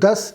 10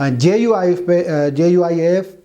JUIF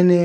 NA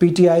PTI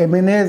MNAs,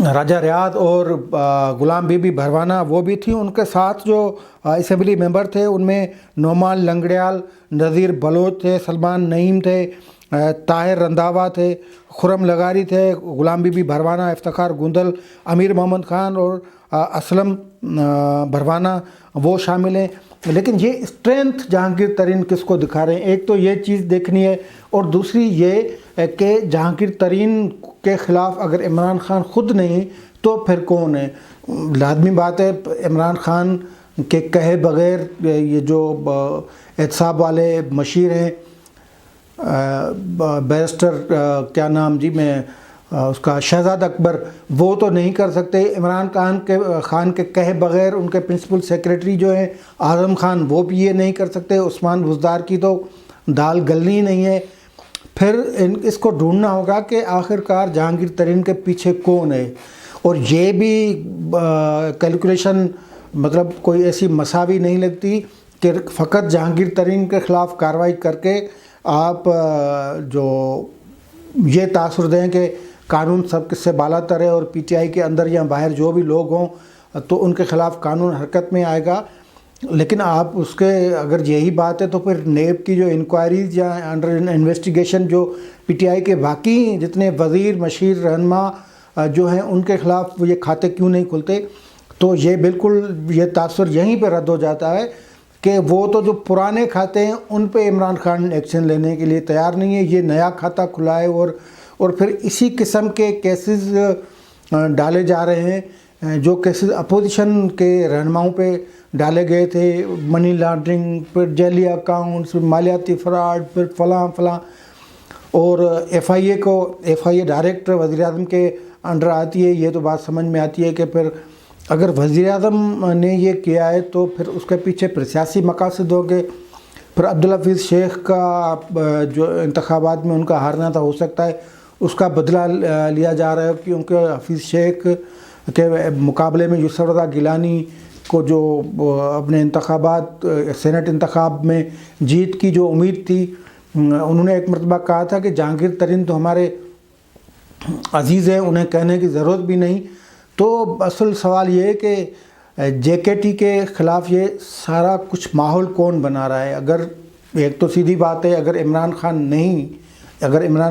راجہ ریاض اور Ghulam be be Bharwana وہ بھی تھیں. ان کے ساتھ جو اسمبلی ممبر تھے ان میں نعمان لنگڑیال، نذیر بلوچ تھے، سلمان نعیم تھے، طاہر رنداوا تھے، خرم لغاری تھے، غلام بی بی بھروانہ، افتخار گندل، امیر محمد خان اور اسلم بھروانہ وہ شامل ہیں. لیکن یہ اسٹرینتھ جہانگیر ترین کس کو دکھا رہے ہیں؟ ایک تو یہ چیز دیکھنی ہے، اور دوسری یہ کہ جہانگیر ترین کے خلاف اگر عمران خان خود نہیں تو پھر کون ہے؟ لازمی بات ہے عمران خان کے کہے بغیر یہ جو احتساب والے مشیر ہیں، بیرسٹر کیا نام جی میں اس کا، شہزاد اکبر، وہ تو نہیں کر سکتے. عمران خان کے کہے بغیر ان کے پرنسپل سیکریٹری جو ہیں اعظم خان وہ بھی یہ نہیں کر سکتے. عثمان بزدار کی تو دال گلنی نہیں ہے. پھر اس کو ڈھونڈنا ہوگا کہ آخرکار جہانگیر ترین کے پیچھے کون ہے. اور یہ بھی کیلکولیشن مطلب کوئی ایسی مساوی نہیں لگتی کہ فقط جہانگیر ترین کے خلاف کارروائی کر کے آپ جو یہ تاثر دیں کہ قانون سب کس سے بالا تر ہے اور پی ٹی آئی کے اندر یا باہر جو بھی لوگ ہوں تو ان کے خلاف قانون حرکت میں آئے گا. لیکن آپ اس کے اگر یہی بات ہے تو پھر نیب کی جو انکوائریز یا انڈر انویسٹیگیشن جو پی ٹی آئی کے باقی جتنے وزیر، مشیر، رہنما جو ہیں ان کے خلاف یہ کھاتے کیوں نہیں کھلتے؟ تو یہ بالکل یہ تاثر یہیں پہ رد ہو جاتا ہے کہ وہ تو جو پرانے کھاتے ہیں ان پہ عمران خان ایکشن لینے کے لیے تیار نہیں ہے. یہ نیا کھاتا کھلائے اور پھر اسی قسم کے کیسز ڈالے جا رہے ہیں جو کیسز اپوزیشن کے رہنماؤں پہ ڈالے گئے تھے، منی لانڈرنگ، پھر جعلی اکاؤنٹس، مالیاتی فراڈ، پھر فلاں. اور ایف آئی اے ڈائریکٹر وزیر اعظم کے انڈر آتی ہے. یہ تو بات سمجھ میں آتی ہے کہ پھر اگر وزیر اعظم نے یہ کیا ہے تو پھر اس کے پیچھے پھر سیاسی مقاصد ہو گئے. پھر عبدالحفیظ شیخ کا جو انتخابات میں ان کا ہارنا تھا، ہو سکتا ہے اس کا بدلہ لیا جا رہا ہے، کیونکہ حفیظ شیخ کے مقابلے میں یسر رضا گیلانی کو جو اپنے انتخابات سینٹ انتخاب میں جیت کی جو امید تھی، انہوں نے ایک مرتبہ کہا تھا کہ جہانگیر ترین تو ہمارے عزیز ہیں، انہیں کہنے کی ضرورت بھی نہیں. تو اصل سوال یہ ہے کہ جے کے ٹی کے خلاف یہ سارا کچھ ماحول کون بنا رہا ہے؟ اگر ایک تو سیدھی بات ہے، اگر عمران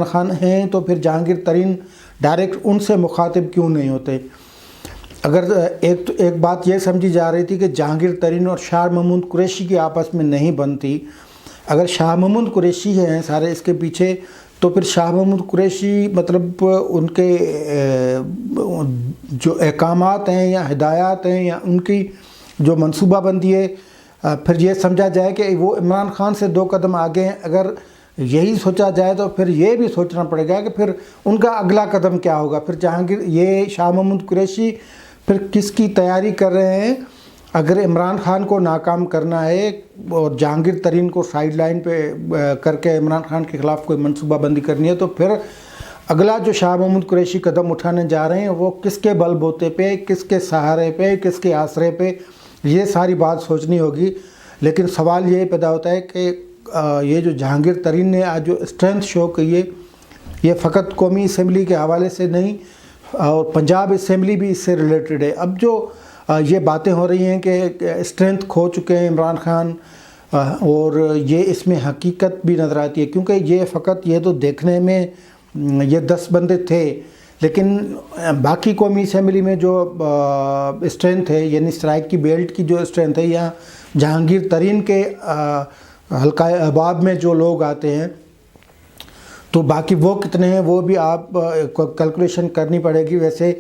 خان ہیں تو پھر جہانگیر ترین ڈائریکٹ ان سے مخاطب کیوں نہیں ہوتے؟ اگر ایک بات یہ سمجھی جا رہی تھی کہ جہانگیر ترین اور شاہ محمود قریشی کی آپس میں نہیں بنتی. اگر شاہ محمود قریشی ہیں سارے اس کے پیچھے، تو پھر شاہ محمود قریشی مطلب ان کے جو احکامات ہیں یا ہدایات ہیں یا ان کی جو منصوبہ بندی ہے، پھر یہ سمجھا جائے کہ وہ عمران خان سے 2 قدم آگے ہیں. اگر یہی سوچا جائے تو پھر یہ بھی سوچنا پڑے گا کہ پھر ان کا اگلا قدم کیا ہوگا. پھر یہ شاہ محمود قریشی پھر کس کی تیاری کر رہے ہیں؟ اگر عمران خان کو ناکام کرنا ہے اور جہانگیر ترین کو سائیڈ لائن پہ کر کے عمران خان کے خلاف کوئی منصوبہ بندی کرنی ہے، تو پھر اگلا جو شاہ محمود قریشی قدم اٹھانے جا رہے ہیں وہ کس کے بل بوتے پہ، کس کے سہارے پہ، کس کے آسرے پہ، یہ ساری بات سوچنی ہوگی. لیکن سوال یہ پیدا ہوتا ہے کہ یہ جو جہانگیر ترین نے آج جو اسٹرینتھ شو کی ہے، یہ فقط قومی اسمبلی کے حوالے سے نہیں اور پنجاب اسمبلی بھی اس سے ریلیٹڈ ہے. اب جو یہ باتیں ہو رہی ہیں کہ اسٹرینتھ کھو چکے ہیں عمران خان، اور یہ اس میں حقیقت بھی نظر آتی ہے، کیونکہ یہ فقط یہ تو دیکھنے میں یہ 10 بندے تھے، لیکن باقی قومی اسمبلی میں جو اسٹرینتھ ہے، یعنی سرائیک کی بیلٹ کی جو اسٹرینتھ ہے، یا جہانگیر ترین کے حلقہ احباب میں جو لوگ آتے ہیں، تو باقی وہ کتنے ہیں وہ بھی آپ کیلکولیشن کرنی پڑے گی. ویسے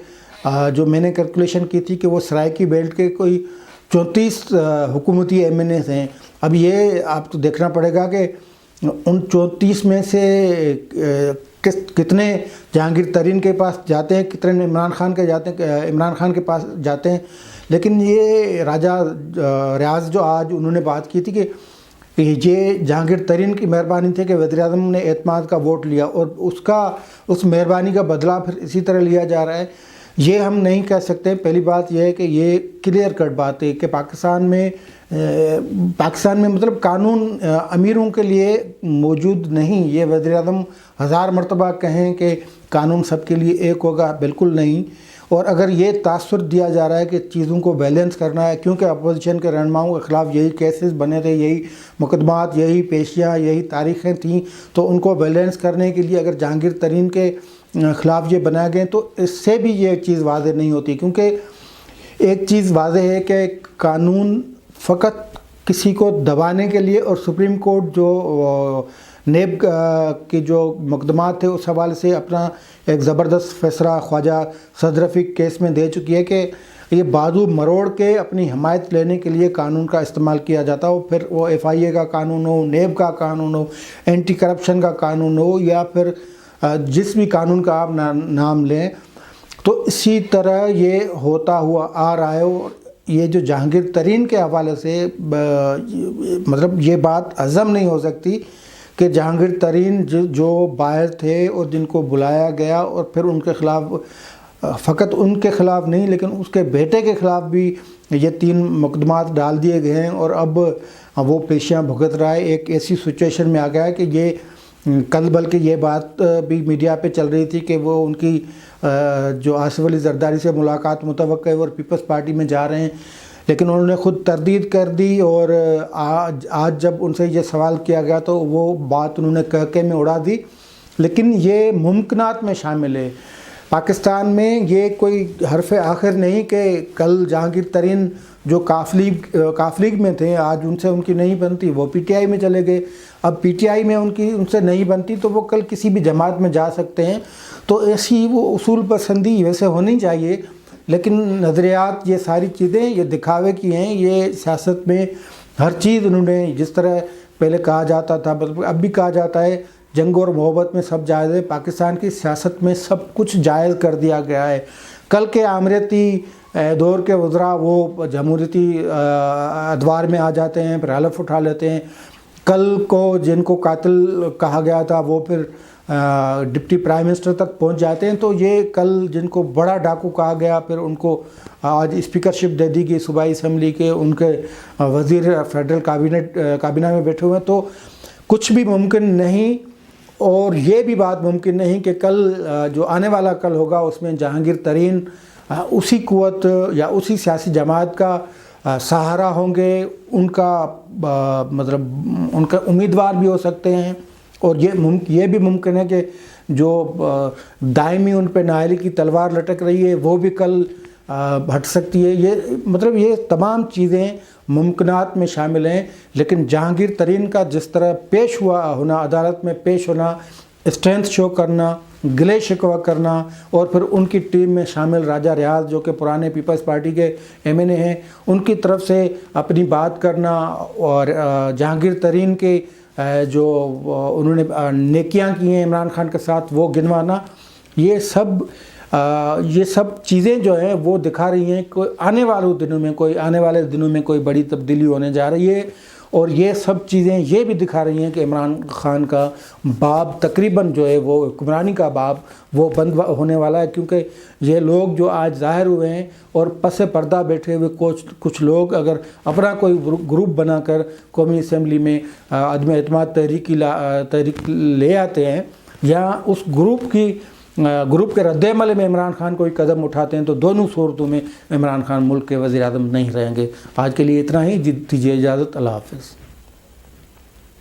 جو میں نے کیلکولیشن کی تھی کہ وہ سرائیکی بیلٹ کے کوئی 34 حکومتی ایم این ایز ہیں. اب یہ آپ تو دیکھنا پڑے گا کہ ان 34 میں سے کتنے جہانگیر ترین کے پاس جاتے ہیں، کتنے عمران خان کے پاس جاتے ہیں. لیکن یہ راجہ ریاض جو آج انہوں نے بات کی تھی کہ یہ جہانگیر ترین کی مہربانی تھی کہ وزیر اعظم نے اعتماد کا ووٹ لیا، اور اس مہربانی کا بدلہ پھر اسی طرح لیا جا رہا ہے. یہ ہم نہیں کہہ سکتے. پہلی بات یہ ہے کہ یہ کلیئر کٹ بات ہے کہ پاکستان میں مطلب قانون امیروں کے لیے موجود نہیں. یہ وزیر اعظم 1000 مرتبہ کہیں کہ قانون سب کے لیے ایک ہوگا، بالکل نہیں. اور اگر یہ تاثر دیا جا رہا ہے کہ چیزوں کو بیلنس کرنا ہے، کیونکہ اپوزیشن کے رہنماؤں کے خلاف یہی کیسز بنے تھے، یہی مقدمات، یہی پیشیاں، یہی تاریخیں تھیں، تو ان کو بیلنس کرنے کے لیے اگر جہانگیر ترین کے خلاف یہ بنایا گئے تو اس سے بھی یہ چیز واضح نہیں ہوتی، کیونکہ ایک چیز واضح ہے کہ قانون فقط کسی کو دبانے کے لیے، اور سپریم کورٹ جو نیب کی جو مقدمات تھے اس حوالے سے اپنا ایک زبردست فیصلہ خواجہ صدر رفیق کیس میں دے چکی ہے کہ یہ بازو مروڑ کے اپنی حمایت لینے کے لیے قانون کا استعمال کیا جاتا ہو، پھر وہ FIA کا قانون ہو، نیب کا قانون ہو، اینٹی کرپشن کا قانون ہو، یا پھر جس بھی قانون کا آپ نام لیں، تو اسی طرح یہ ہوتا ہوا آ رہا ہے۔ اور یہ جو جہانگیر ترین کے حوالے سے مطلب یہ بات ہضم نہیں ہو سکتی کہ جہانگیر ترین جو باہر تھے اور جن کو بلایا گیا، اور پھر ان کے خلاف، فقط ان کے خلاف نہیں لیکن اس کے بیٹے کے خلاف بھی یہ 3 مقدمات ڈال دیے گئے ہیں، اور اب وہ پیشیاں بھگت رہا ہے۔ ایک ایسی سچویشن میں آ گیا ہے کہ یہ کل بلکہ یہ بات بھی میڈیا پہ چل رہی تھی کہ وہ ان کی جو آصف علی زرداری سے ملاقات متوقع ہے اور پیپلز پارٹی میں جا رہے ہیں، لیکن انہوں نے خود تردید کر دی، اور آج جب ان سے یہ سوال کیا گیا تو وہ بات انہوں نے کہکے میں اڑا دی۔ لیکن یہ ممکنات میں شامل ہے، پاکستان میں یہ کوئی حرف آخر نہیں کہ کل جہانگیر ترین جو کاف لیگ میں تھے، آج ان سے ان کی نہیں بنتی، وہ PTI میں چلے گئے، اب PTI میں ان سے نہیں بنتی تو وہ کل کسی بھی جماعت میں جا سکتے ہیں۔ تو ایسی وہ اصول پسندی ویسے ہونی چاہیے، لیکن نظریات، یہ ساری چیزیں یہ دکھاوے کی ہیں۔ یہ سیاست میں ہر چیز انہوں نے، جس طرح پہلے کہا جاتا تھا، اب بھی کہا جاتا ہے جنگ اور محبت میں سب جائز ہے، پاکستان کی سیاست میں سب کچھ جائز کر دیا گیا ہے۔ کل کے آمریتی دور کے وزراء وہ جمہوریتی ادوار میں آ جاتے ہیں، پھر حلف اٹھا لیتے ہیں۔ کل کو جن کو قاتل کہا گیا تھا وہ پھر ڈپٹی پرائم منسٹر تک پہنچ جاتے ہیں۔ تو یہ کل جن کو بڑا ڈاکو کہا گیا، پھر ان کو آج اسپیکرشپ دے دی گئی صوبائی اسمبلی کے، ان کے وزیر فیڈرل کابینہ میں بیٹھے ہوئے ہیں۔ تو کچھ بھی ممکن نہیں، اور یہ بھی بات ممکن نہیں کہ کل جو آنے والا کل ہوگا اس میں جہانگیر ترین اسی قوت یا اسی سیاسی جماعت کا سہارا ہوں گے، ان کا مطلب ان کا امیدوار بھی ہو سکتے ہیں، اور یہ بھی ممکن ہے کہ جو دائمی ان پہ نااہلی کی تلوار لٹک رہی ہے وہ بھی کل ہٹ سکتی ہے۔ یہ مطلب یہ تمام چیزیں ممکنات میں شامل ہیں، لیکن جہانگیر ترین کا جس طرح پیش ہونا، عدالت میں پیش ہونا، اسٹرینتھ شو کرنا، گلے شکوہ کرنا، اور پھر ان کی ٹیم میں شامل راجہ ریاض جو کہ پرانے پیپلز پارٹی کے MNA ہیں، ان کی طرف سے اپنی بات کرنا، اور جہانگیر ترین کے جو انہوں نے نیکیاں کی ہیں عمران خان کے ساتھ وہ گنوانا، یہ سب چیزیں جو ہیں وہ دکھا رہی ہیں کہ آنے والے دنوں میں کوئی بڑی تبدیلی ہونے جا رہی ہے۔ اور یہ سب چیزیں یہ بھی دکھا رہی ہیں کہ عمران خان کا باب تقریباً جو ہے وہ حکمرانی کا باب وہ بند ہونے والا ہے، کیونکہ یہ لوگ جو آج ظاہر ہوئے ہیں اور پس پردہ بیٹھے ہوئے کچھ لوگ اگر اپنا کوئی گروپ بنا کر قومی اسمبلی میں عدم اعتماد تحریک لے آتے ہیں، یا اس گروپ کے رد عمل میں عمران خان کوئی قدم اٹھاتے ہیں، تو دونوں صورتوں میں عمران خان ملک کے وزیر اعظم نہیں رہیں گے۔ آج کے لیے اتنا ہی، دیجیے اجازت، اللہ حافظ۔